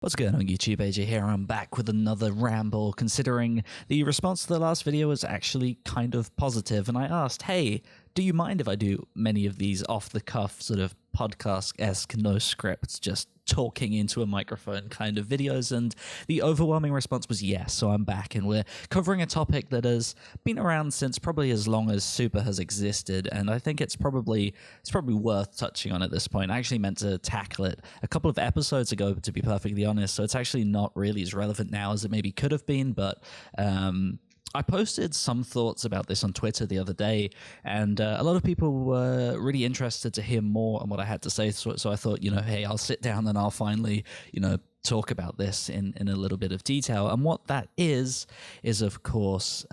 What's going on YouTube, AJ here. I'm back with another ramble, considering the response to the last video was actually kind of positive, and I asked, hey, do you mind if I do many of these off-the-cuff sort of podcast-esque, no scripts, just talking into a microphone kind of videos? And the overwhelming response was yes, so I'm back, and we're covering a topic that has been around since probably as long as Super has existed, and I think it's probably worth touching on at this point. I actually meant to tackle it a couple of episodes ago, to be perfectly honest, so it's actually not really as relevant now as it maybe could have been, but I posted some thoughts about this on Twitter the other day, and a lot of people were really interested to hear more on what I had to say. So I thought, hey, I'll sit down and I'll finally, talk about this in a little bit of detail. And what that is of course,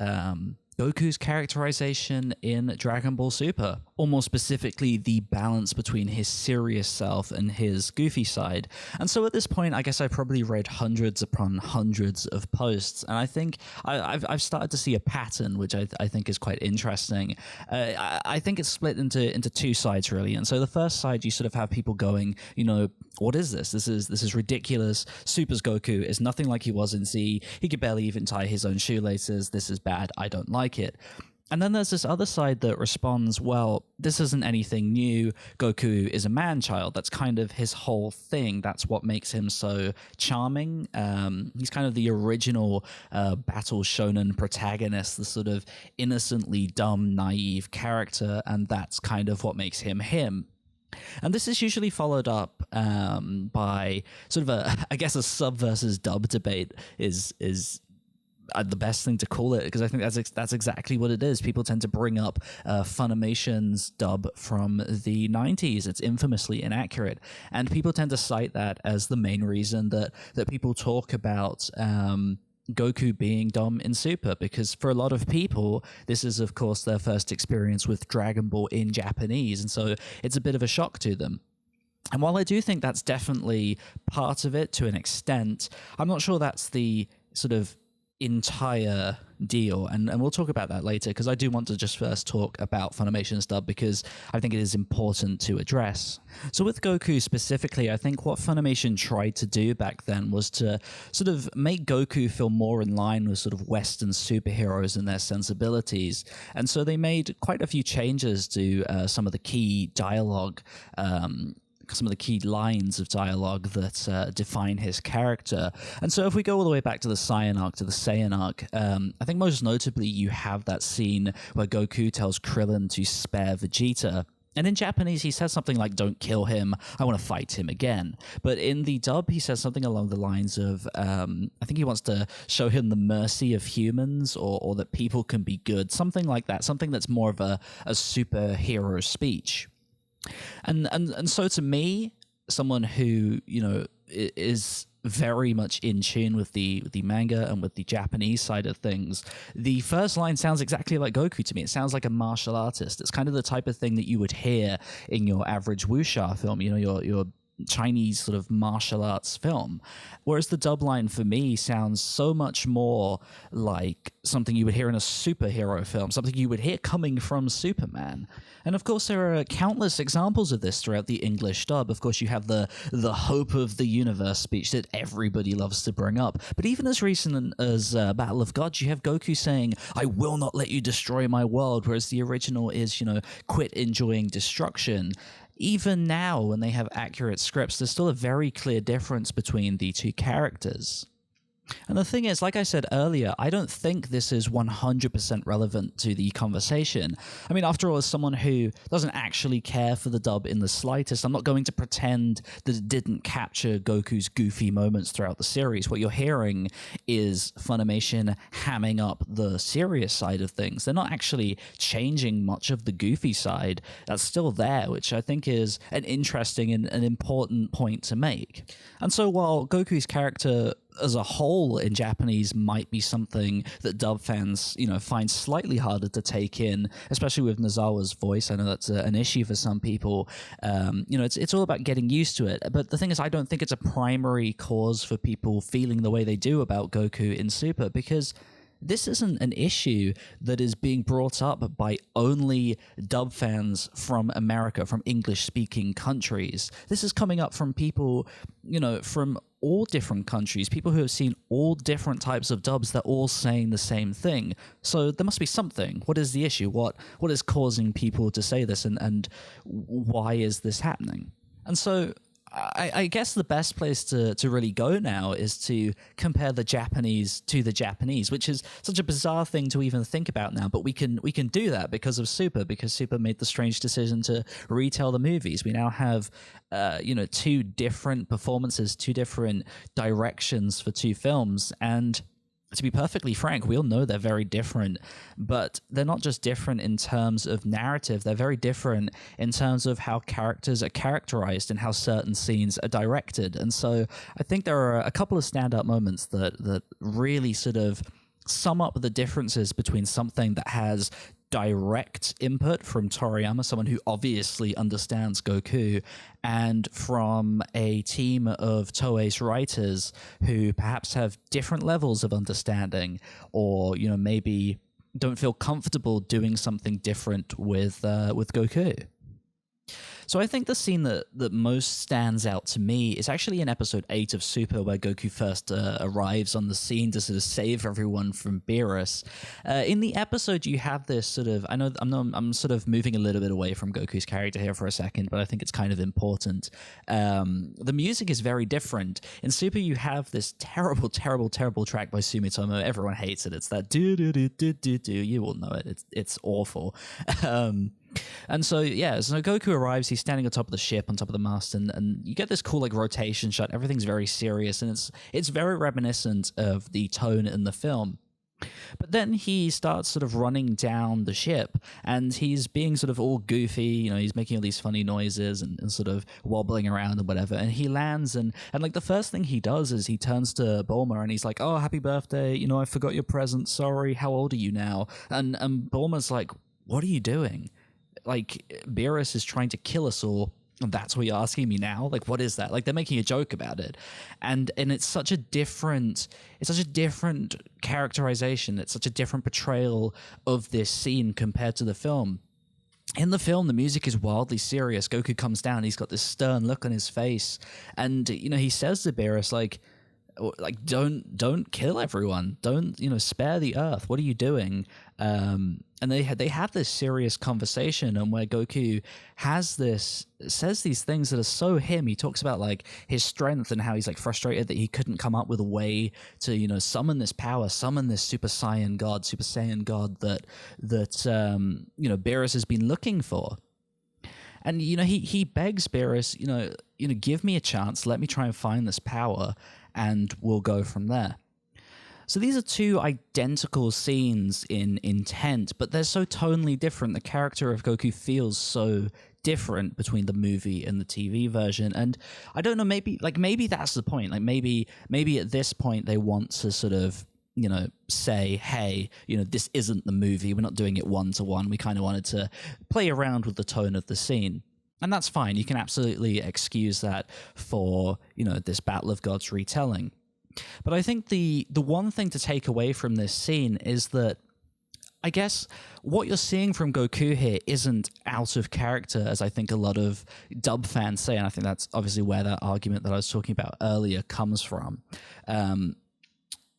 Goku's characterization in Dragon Ball Super, or more specifically, the balance between his serious self and his goofy side. And so at this point, I guess I probably read hundreds upon hundreds of posts, and I think I've started to see a pattern, which I think is quite interesting. I think it's split into two sides, really. And so the first side, you sort of have people going, what is this? This is ridiculous. Super's Goku is nothing like he was in Z. He could barely even tie his own shoelaces. This is bad. I don't like it. And then there's this other side that responds, well, this isn't anything new. Goku is a man-child. That's kind of his whole thing. That's what makes him so charming. He's kind of the original battle shonen protagonist, the sort of innocently dumb, naive character, and that's kind of what makes him him. And this is usually followed up by sort of a sub versus dub debate is the best thing to call it, because I think that's exactly what it is. People tend to bring up Funimation's dub from the 90s. It's infamously inaccurate, and people tend to cite that as the main reason that people talk about Goku being dumb in Super, because for a lot of people, this is, of course, their first experience with Dragon Ball in Japanese, and so it's a bit of a shock to them. And while I do think that's definitely part of it to an extent, I'm not sure that's the sort of entire deal, and we'll talk about that later, because I do want to just first talk about Funimation's dub, because I think it is important to address. So with Goku specifically, I think what Funimation tried to do back then was to sort of make Goku feel more in line with sort of Western superheroes and their sensibilities, and so they made quite a few changes to some of the key dialogue, some of the key lines of dialogue that define his character. And so if we go all the way back to the Saiyan arc, to the Saiyan arc, I think most notably you have that scene where Goku tells Krillin to spare Vegeta. And in Japanese, he says something like, don't kill him, I want to fight him again. But in the dub, he says something along the lines of, I think he wants to show him the mercy of humans, or that people can be good, something like that, something that's more of a superhero speech. And so to me, someone who, is very much in tune with the manga and with the Japanese side of things, the first line sounds exactly like Goku to me. It sounds like a martial artist. It's kind of the type of thing that you would hear in your average wuxia film, your Chinese sort of martial arts film. Whereas the dub line for me sounds so much more like something you would hear in a superhero film, something you would hear coming from Superman. And of course, there are countless examples of this throughout the English dub. Of course, you have the hope of the universe speech that everybody loves to bring up. But even as recent as Battle of Gods, you have Goku saying, I will not let you destroy my world, whereas the original is, quit enjoying destruction. Even now, when they have accurate scripts, there's still a very clear difference between the two characters. And the thing is, like I said earlier, I don't think this is 100% relevant to the conversation. I mean, after all, as someone who doesn't actually care for the dub in the slightest, I'm not going to pretend that it didn't capture Goku's goofy moments throughout the series. What you're hearing is Funimation hamming up the serious side of things. They're not actually changing much of the goofy side. That's still there, which I think is an interesting and an important point to make. And so while Goku's character as a whole in Japanese might be something that dub fans, find slightly harder to take in, especially with Nozawa's voice. I know that's an issue for some people. It's all about getting used to it. But the thing is, I don't think it's a primary cause for people feeling the way they do about Goku in Super, because this isn't an issue that is being brought up by only dub fans from America, from English-speaking countries. This is coming up from people, from all different countries, people who have seen all different types of dubs, they're all saying the same thing. So there must be something. What is the issue? What is causing people to say this, and why is this happening? And so I guess the best place to really go now is to compare the Japanese to the Japanese, which is such a bizarre thing to even think about now, but we can do that because of Super, because Super made the strange decision to retell the movies. We now have two different performances, two different directions for two films, and to be perfectly frank, we all know they're very different, but they're not just different in terms of narrative, they're very different in terms of how characters are characterized and how certain scenes are directed. And so I think there are a couple of standout moments that really sort of sum up the differences between something that has direct input from Toriyama, someone who obviously understands Goku, and from a team of Toei's writers who perhaps have different levels of understanding, or maybe don't feel comfortable doing something different with Goku. So I think the scene that most stands out to me is actually in episode 8 of Super, where Goku first arrives on the scene to sort of save everyone from Beerus. In the episode, you have this sort of, I'm sort of moving a little bit away from Goku's character here for a second, but I think it's kind of important. The music is very different. In Super, you have this terrible, terrible, terrible track by Sumitomo. Everyone hates it. It's that do-do-do-do-do-do. You all know it. It's awful. And so Goku arrives, he's standing on top of the ship, on top of the mast, and you get this cool like rotation shot. Everything's very serious, and it's very reminiscent of the tone in the film. But then he starts sort of running down the ship, and he's being sort of all goofy, he's making all these funny noises and sort of wobbling around and whatever, and he lands, and like the first thing he does is he turns to Bulma and he's like, "Oh, happy birthday, I forgot your present, sorry, how old are you now?" And Bulma's like, "What are you doing? Like, Beerus is trying to kill us all, and that's what you're asking me now? Like, what is that?" Like, they're making a joke about it. And it's such a different characterization. It's such a different portrayal of this scene compared to the film. In the film, the music is wildly serious. Goku comes down, he's got this stern look on his face, and, he says to Beerus, like, don't kill everyone, don't spare the earth, what are you doing? And they have this serious conversation, and where Goku says these things that are so him. He talks about like his strength and how he's like frustrated that he couldn't come up with a way to summon this power, summon this Super Saiyan God that Beerus has been looking for. And he begs Beerus, give me a chance, let me try and find this power, and we'll go from there. So these are two identical scenes in intent, but they're so tonally different. The character of Goku feels so different between the movie and the TV version. And I don't know, maybe that's the point. Like maybe at this point they want to sort of say, hey, this isn't the movie. We're not doing it one-to-one. We kind of wanted to play around with the tone of the scene. And that's fine. You can absolutely excuse that for, this Battle of Gods retelling. But I think the one thing to take away from this scene is that I guess what you're seeing from Goku here isn't out of character, as I think a lot of dub fans say, and I think that's obviously where that argument that I was talking about earlier comes from.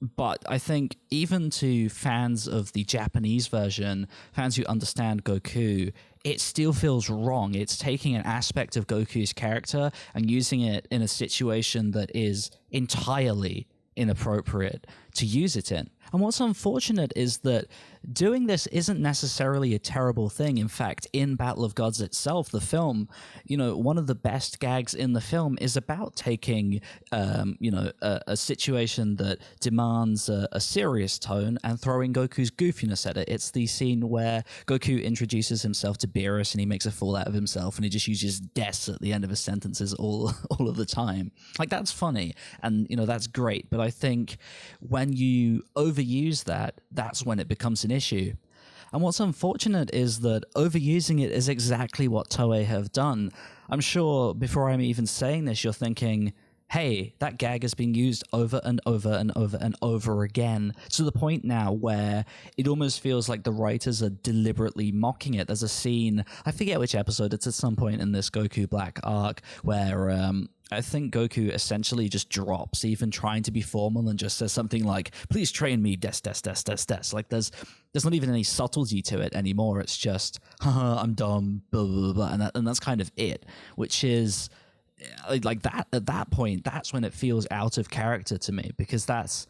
But I think even to fans of the Japanese version, fans who understand Goku, it still feels wrong. It's taking an aspect of Goku's character and using it in a situation that is entirely inappropriate to use it in. And what's unfortunate is that doing this isn't necessarily a terrible thing. In fact, in Battle of Gods itself, the film, one of the best gags in the film is about taking, a situation that demands a serious tone and throwing Goku's goofiness at it. It's the scene where Goku introduces himself to Beerus and he makes a fool out of himself and he just uses des at the end of his sentences all of the time. Like, that's funny and, that's great. But I think when you overuse that, that's when it becomes an issue. And what's unfortunate is that overusing it is exactly what Toei have done. I'm sure before I'm even saying this, you're thinking, hey, that gag has been used over and over and over and over again, to the point now where it almost feels like the writers are deliberately mocking it. There's a scene, I forget which episode, it's at some point in this Goku Black arc, where I think Goku essentially just drops even trying to be formal and just says something like, please train me, des. Like there's not even any subtlety to it anymore. It's just, haha, I'm dumb, blah, blah, blah. And that's kind of it, which is like that at that point, that's when it feels out of character to me, because that's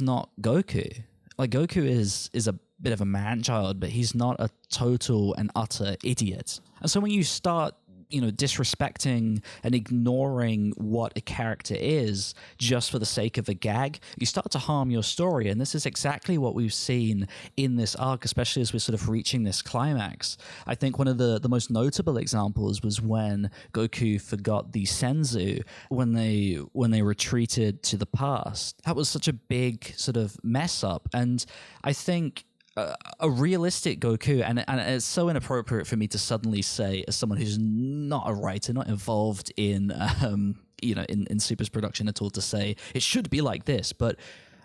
not Goku. Like Goku is a bit of a man-child, but he's not a total and utter idiot. And so when you start disrespecting and ignoring what a character is just for the sake of a gag, you start to harm your story. And this is exactly what we've seen in this arc, especially as we're sort of reaching this climax. I think one of the most notable examples was when Goku forgot the Senzu when they retreated to the past. That was such a big sort of mess up. And I think a realistic Goku, and it's so inappropriate for me to suddenly say, as someone who's not a writer, not involved in in Super's production at all, to say it should be like this, but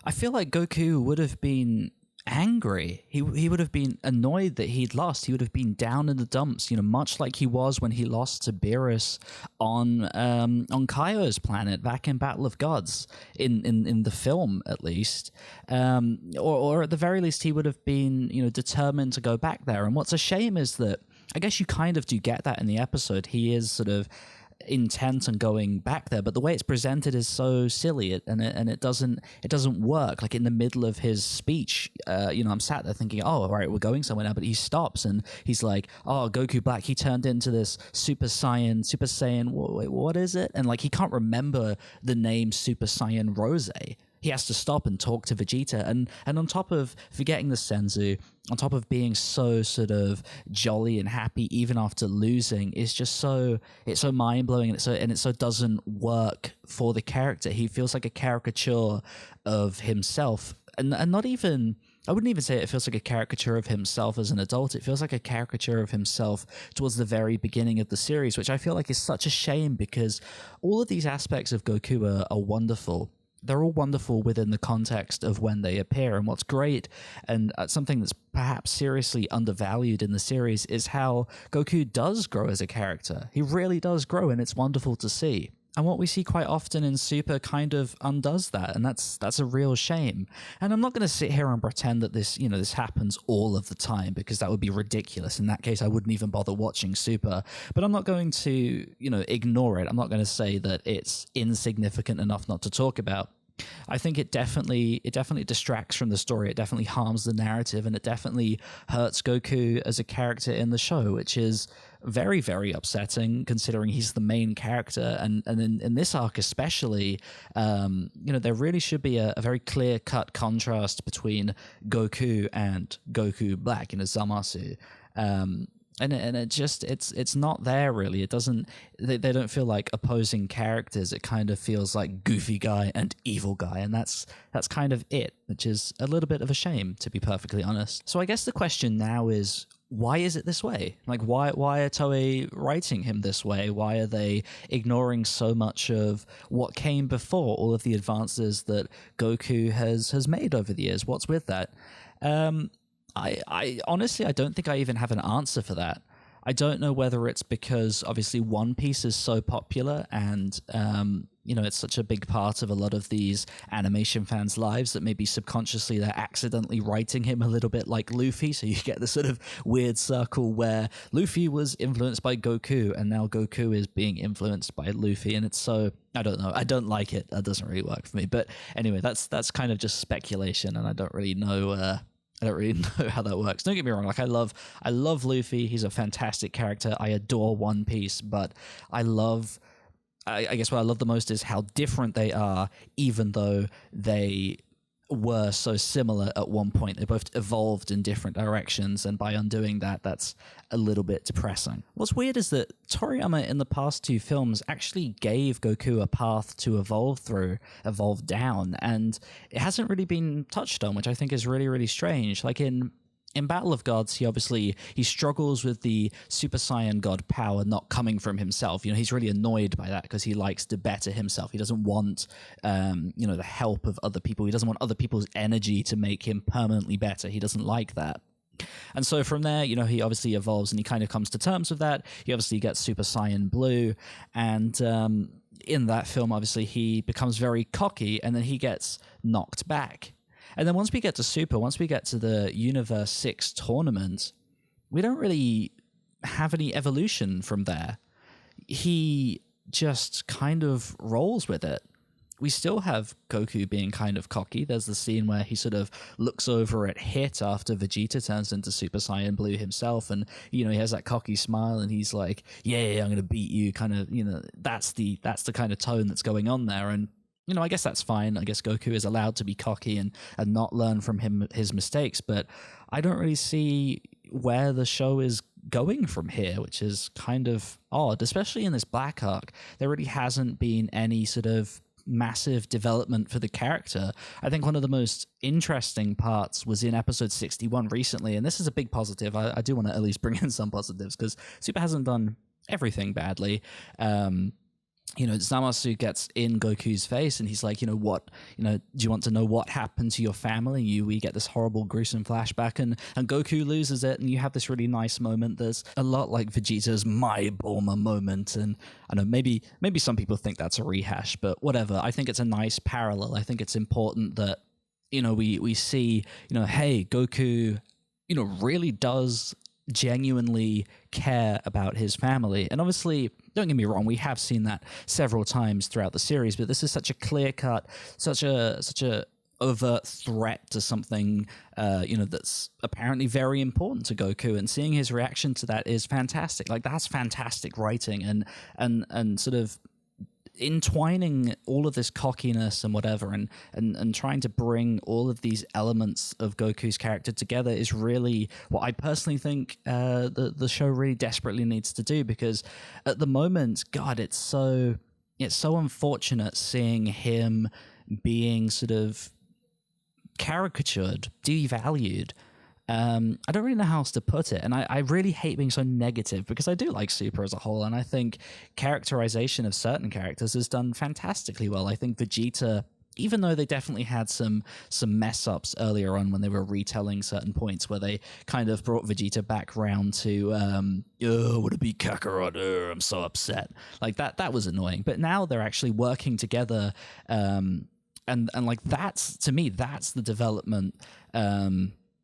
I feel like Goku would have been angry. He would have been annoyed that he'd lost. He would have been down in the dumps, much like he was when he lost to Beerus on Kaio's planet back in Battle of Gods in the film, at least. Or at the very least, he would have been determined to go back there. And what's a shame is that I guess you kind of do get that in the episode. He is sort of intent on going back there, but the way it's presented is so silly, and it doesn't work. Like in the middle of his speech, I'm sat there thinking, oh, all right, we're going somewhere now, but he stops and he's like, oh, Goku Black, he turned into this Super Saiyan, wait, what is it? And like he can't remember the name Super Saiyan Rose. He has to stop and talk to Vegeta, and on top of forgetting the Senzu, on top of being so sort of jolly and happy even after losing, it's so mind-blowing, and it so doesn't work for the character. He feels like a caricature of himself, and not even, I wouldn't even say it feels like a caricature of himself as an adult. It feels like a caricature of himself towards the very beginning of the series, which I feel like is such a shame, because all of these aspects of Goku are wonderful. They're all wonderful within the context of when they appear. And what's great, and something that's perhaps seriously undervalued in the series, is how Goku does grow as a character. He really does grow, and it's wonderful to see. And what we see quite often in Super kind of undoes that, and that's a real shame. And I'm not going to sit here and pretend that this happens all of the time, because that would be ridiculous. In that case, I wouldn't even bother watching Super. But I'm not going to, ignore it. I'm not going to say that it's insignificant enough not to talk about. I think it definitely distracts from the story. It definitely harms the narrative, and it definitely hurts Goku as a character in the show, which is very, very upsetting, considering he's the main character. And in this arc especially, there really should be a very clear-cut contrast between Goku and Goku Black, Zamasu. And it just, it's not there really. It doesn't, they don't feel like opposing characters. It kind of feels like goofy guy and evil guy. And that's kind of it, which is a little bit of a shame, to be perfectly honest. So I guess the question now is, why is it this way? Like, why are Toei writing him this way? Why are they ignoring so much of what came before, all of the advances that Goku has made over the years? What's with that? I honestly, I don't think I even have an answer for that. I don't know whether it's because obviously One Piece is so popular and, it's such a big part of a lot of these animation fans' lives that maybe subconsciously they're accidentally writing him a little bit like Luffy. So you get this sort of weird circle where Luffy was influenced by Goku and now Goku is being influenced by Luffy. And it's so, I don't know. I don't like it. That doesn't really work for me. But anyway, that's kind of just speculation, and I don't really know how that works. Don't get me wrong. Like I love Luffy. He's a fantastic character. I adore One Piece, but I guess what I love the most is how different they are, even though they were so similar at one point. They both evolved in different directions, and by undoing that, that's a little bit depressing. What's weird is that Toriyama in the past two films actually gave Goku a path to evolve down, and it hasn't really been touched on, which I think is really, really strange. Like in Battle of Gods, he struggles with the Super Saiyan God power not coming from himself. He's really annoyed by that because he likes to better himself. He doesn't want, the help of other people. He doesn't want other people's energy to make him permanently better. He doesn't like that. And so from there, he obviously evolves and he kind of comes to terms with that. He obviously gets Super Saiyan Blue, and in that film, obviously, he becomes very cocky, and then he gets knocked back. And then once we get to Super, once we get to the Universe 6 tournament, we don't really have any evolution from there. He just kind of rolls with it. We still have Goku being kind of cocky. There's the scene where he sort of looks over at Hit after Vegeta turns into Super Saiyan Blue himself, and he has that cocky smile, and he's like, "Yeah, I'm gonna beat you." Kind of, that's the kind of tone that's going on there, and I guess that's fine. I guess Goku is allowed to be cocky and not learn from his mistakes, but I don't really see where the show is going from here, which is kind of odd, especially in this Black arc. There really hasn't been any sort of massive development for the character. I think one of the most interesting parts was in episode 61 recently, and this is a big positive. I do want to at least bring in some positives, because Super hasn't done everything badly. Zamasu gets in Goku's face and he's like, do you want to know what happened to your family? We get this horrible, gruesome flashback, and Goku loses it, and you have this really nice moment. There's a lot like Vegeta's My Bulma moment, and I know maybe some people think that's a rehash, but whatever. I think it's a nice parallel. I think it's important that, we see, hey, Goku, really does genuinely care about his family. And obviously, don't get me wrong, we have seen that several times throughout the series, but this is such a clear-cut, such a overt threat to something that's apparently very important to Goku, and seeing his reaction to that is fantastic. Like, that's fantastic writing, and sort of entwining all of this cockiness and whatever, and trying to bring all of these elements of Goku's character together is really what I personally think the show really desperately needs to do, because at the moment, God, it's so unfortunate seeing him being sort of caricatured, devalued. I don't really know how else to put it, and I really hate being so negative, because I do like Super as a whole, and I think characterization of certain characters is done fantastically well. I think Vegeta, even though they definitely had some mess-ups earlier on when they were retelling certain points where they kind of brought Vegeta back round to, would it be Kakarot? I'm so upset. Like, that was annoying. But now they're actually working together, and like, that's, to me, that's the development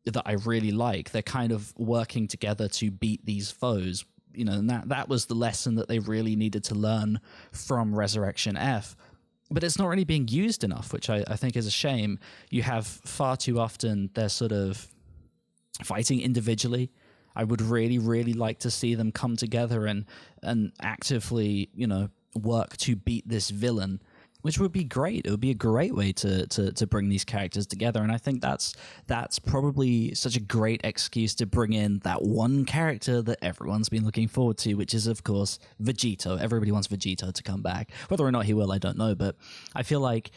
that I really like. They're kind of working together to beat these foes, and that was the lesson that they really needed to learn from Resurrection F. But it's not really being used enough, which I think is a shame. You have far too often they're sort of fighting individually. I would really, really like to see them come together and actively, work to beat this villain, which would be great. It would be a great way to bring these characters together, and I think that's probably such a great excuse to bring in that one character that everyone's been looking forward to, which is, of course, Vegito. Everybody wants Vegito to come back. Whether or not he will, I don't know, but I feel like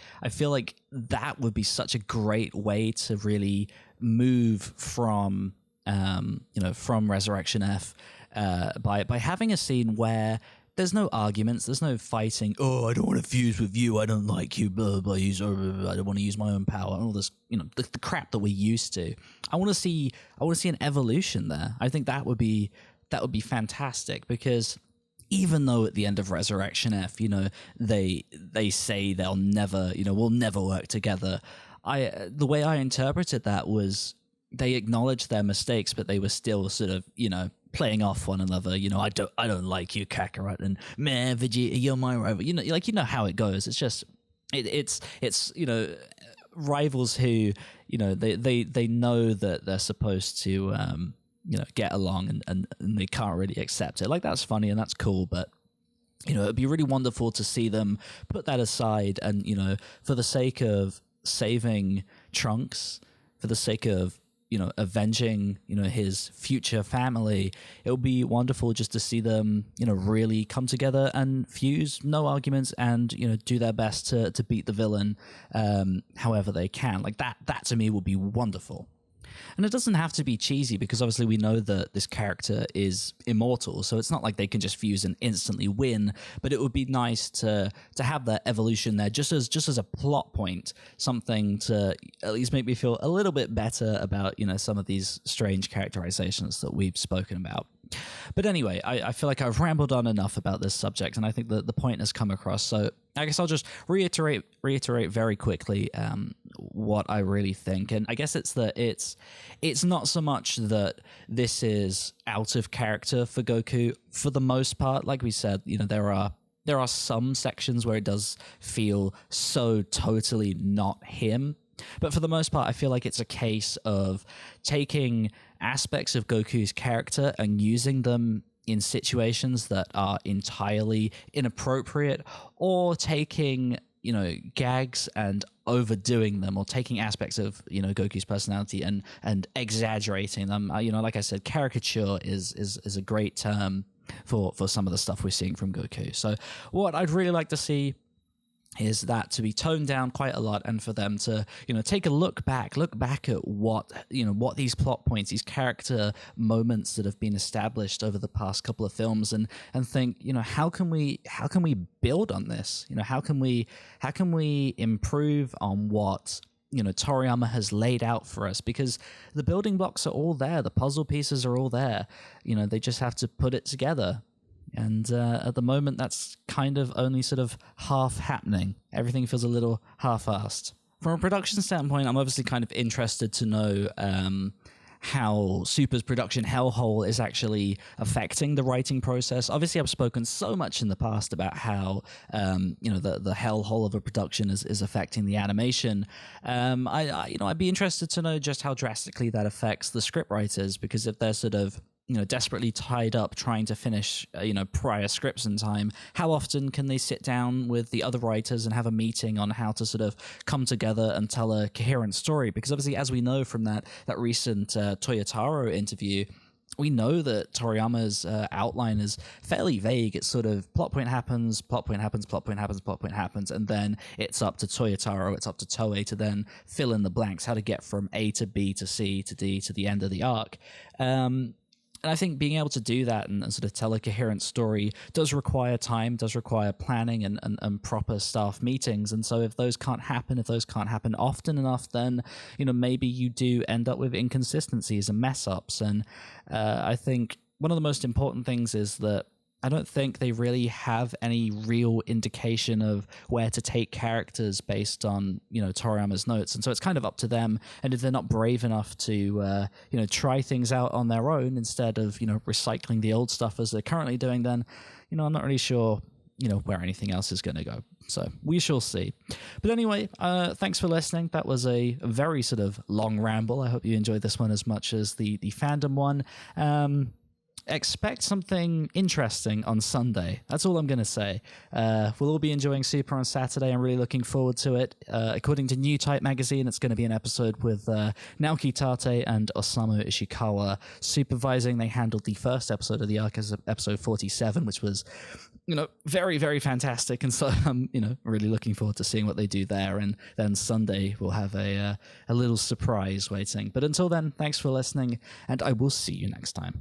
that would be such a great way to really move from from Resurrection F by having a scene where there's no arguments, there's no fighting. Oh, I don't want to fuse with you. I don't like you. Blah blah. I don't want to use my own power. And all this, the crap that we're used to. I want to see an evolution there. I think that would be fantastic, because even though at the end of Resurrection F, they say they'll never, we'll never work together. The way I interpreted that was they acknowledged their mistakes, but they were still sort of, playing off one another. I don't like you, Kakarot, and meh, Vegeta, you're my rival. How it goes. It's just it's rivals who they know that they're supposed to get along, and they can't really accept it. Like, that's funny and that's cool, but it'd be really wonderful to see them put that aside, and for the sake of saving Trunks, for the sake of avenging, his future family, it would be wonderful just to see them, really come together and fuse, no arguments, and, do their best to beat the villain, however they can. Like, that to me would be wonderful. And it doesn't have to be cheesy, because obviously we know that this character is immortal, so it's not like they can just fuse and instantly win. But it would be nice to have that evolution there, just as a plot point, something to at least make me feel a little bit better about some of these strange characterizations that we've spoken about. But anyway, I feel like I've rambled on enough about this subject, and I think that the point has come across. So I guess I'll just reiterate very quickly what I really think. And I guess it's that it's not so much that this is out of character for Goku. For the most part, like we said, there are some sections where it does feel so totally not him. But for the most part, I feel like it's a case of taking aspects of Goku's character and using them in situations that are entirely inappropriate, or taking, gags and overdoing them, or taking aspects of, Goku's personality and exaggerating them. Like I said, caricature is a great term for some of the stuff we're seeing from Goku. So what I'd really like to see is that to be toned down quite a lot, and for them to take a look back at what these plot points, these character moments that have been established over the past couple of films, and think, how can we build on this? How can we improve on what Toriyama has laid out for us? Because the building blocks are all there, the puzzle pieces are all there. They just have to put it together. And at the moment, that's kind of only sort of half happening. Everything feels a little half-assed. From a production standpoint, I'm obviously kind of interested to know how Super's production hellhole is actually affecting the writing process. Obviously, I've spoken so much in the past about how the hellhole of a production is affecting the animation. I'd be interested to know just how drastically that affects the scriptwriters, because if they're sort of desperately tied up trying to finish, prior scripts in time, how often can they sit down with the other writers and have a meeting on how to sort of come together and tell a coherent story? Because obviously, as we know from that recent Toyotaro interview, we know that Toriyama's outline is fairly vague. It's sort of plot point happens, plot point happens, plot point happens, plot point happens, and then it's up to Toyotaro, it's up to Toei to then fill in the blanks, how to get from A to B to C to D to the end of the arc. And I think being able to do that and sort of tell a coherent story does require time, does require planning and proper staff meetings. And so if those can't happen often enough, then, maybe you do end up with inconsistencies and mess ups. And I think one of the most important things is that I don't think they really have any real indication of where to take characters based on, Toriyama's notes. And so it's kind of up to them. And if they're not brave enough to, try things out on their own instead of, recycling the old stuff as they're currently doing, then, I'm not really sure, where anything else is going to go. So we shall see. But anyway, thanks for listening. That was a very sort of long ramble. I hope you enjoyed this one as much as the fandom one. Expect something interesting on Sunday. That's all I'm going to say. We'll all be enjoying Super on Saturday. I'm really looking forward to it. According to New Type magazine, it's going to be an episode with Naoki Tate and Osamu Ishikawa supervising. They handled the first episode of the arc as episode 47, which was, very, very fantastic. And so I'm, really looking forward to seeing what they do there. And then Sunday we'll have a little surprise waiting. But until then, thanks for listening, and I will see you next time.